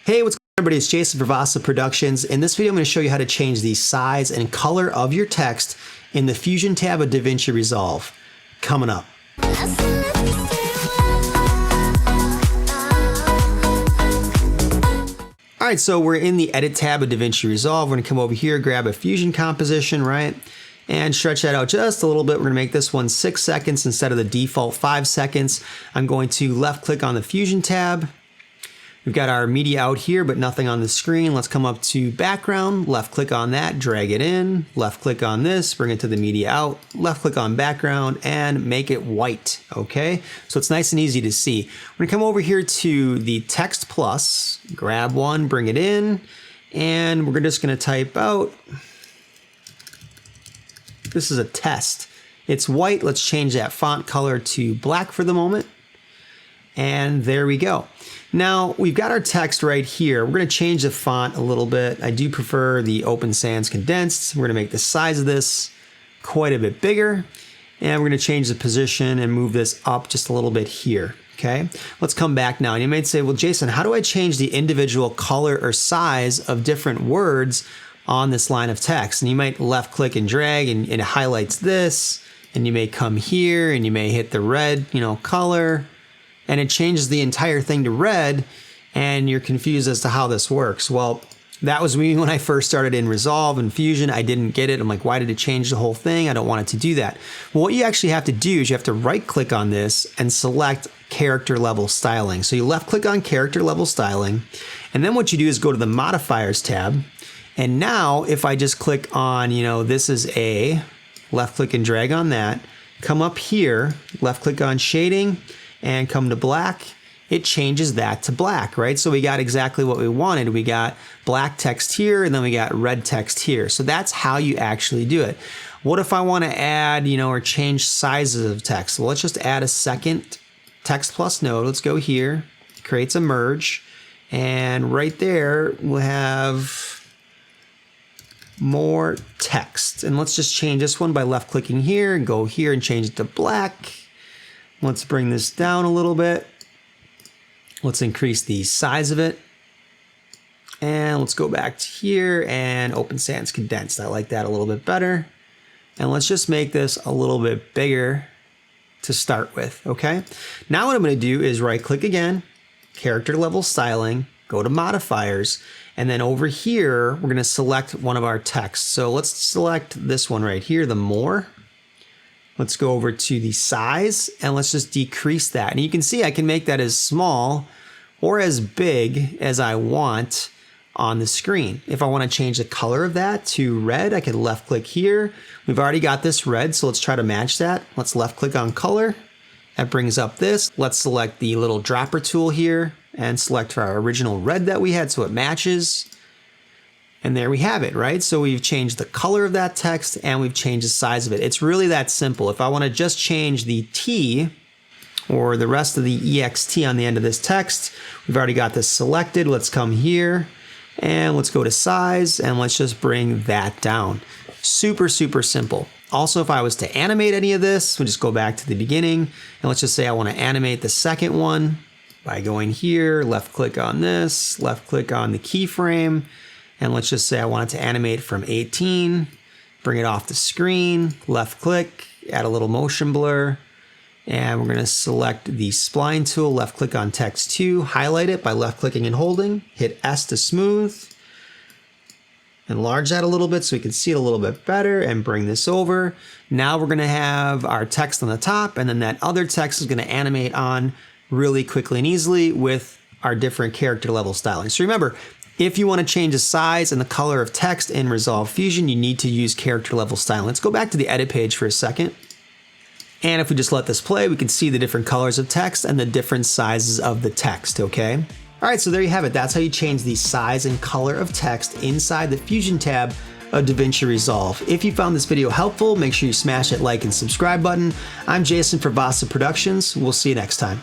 Hey, what's going on, everybody? It's Jason for VASA Productions. In this video, I'm going to show you how to change the size and color of your text in the Fusion tab of DaVinci Resolve. Coming up. All right, so we're in the Edit tab of DaVinci Resolve. We're going to come over here, grab a Fusion composition, right? And stretch that out just a little bit. We're going to make this one 6 seconds instead of the default 5 seconds. I'm going to left click on the Fusion tab. We've got our media out here, but nothing on the screen. Let's come up to background, left click on that, drag it in, left click on this, bring it to the media out, left click on background, and make it white, okay? So it's nice and easy to see. We're gonna come over here to the text plus, grab one, bring it in, and we're just gonna type out, this is a test. It's white, let's change that font color to black for the moment. And there we go. Now we've got our text right here. We're going to change the font a little bit. I do prefer the Open Sans condensed. We're going to make the size of this quite a bit bigger. And we're going to change the position and move this up just a little bit here. Okay, let's come back now. And you might say, well, Jason, how do I change the individual color or size of different words on this line of text? And you might left click and drag and it highlights this. And you may come here and you may hit the red, color. And it changes the entire thing to red, and you're confused as to how this works. Well, that was me when I first started in Resolve and Fusion. I didn't get it. I'm like, why did it change the whole thing? I don't want it to do that. Well, what you actually have to do is you have to right click on this and select character level styling. So you left click on character level styling, and then what you do is go to the modifiers tab. And now if I just click on, this is a, left click and drag on that, come up here, left click on shading, and come to black, it changes that to black, right? So we got exactly what we wanted. We got black text here, and then we got red text here. So that's how you actually do it. What if I want to add, or change sizes of text? Well, let's just add a second text plus node. Let's go here, creates a merge, and right there we'll have more text. And let's just change this one by left clicking here and go here and change it to black. Let's bring this down a little bit. Let's increase the size of it. And let's go back to here and Open Sans condensed. I like that a little bit better. And let's just make this a little bit bigger to start with, okay? Now what I'm gonna do is right click again, character level styling, go to modifiers, and then over here, we're gonna select one of our texts. So let's select this one right here, the more. Let's go over to the size and let's just decrease that. And you can see I can make that as small or as big as I want on the screen. If I want to change the color of that to red, I can left click here. We've already got this red, so let's try to match that. Let's left click on color. That brings up this. Let's select the little dropper tool here and select our original red that we had so it matches. And there we have it, right? So we've changed the color of that text and we've changed the size of it. It's really that simple. If I want to just change the T or the rest of the EXT on the end of this text, we've already got this selected. Let's come here and let's go to size and let's just bring that down. Super, super simple. Also, if I was to animate any of this, we'll just go back to the beginning and let's just say I want to animate the second one by going here, left click on this, left click on the keyframe. And let's just say I want it to animate from 18, bring it off the screen, left click, add a little motion blur, and we're gonna select the spline tool, left click on text 2, highlight it by left clicking and holding, hit S to smooth, enlarge that a little bit so we can see it a little bit better and bring this over. Now we're gonna have our text on the top and then that other text is gonna animate on really quickly and easily with our different character level styling. So remember, if you want to change the size and the color of text in Resolve Fusion, you need to use character level styling. Let's go back to the edit page for a second. And if we just let this play, we can see the different colors of text and the different sizes of the text, okay? All right, so there you have it. That's how you change the size and color of text inside the Fusion tab of DaVinci Resolve. If you found this video helpful, make sure you smash that like and subscribe button. I'm Jason for VASA Productions. We'll see you next time.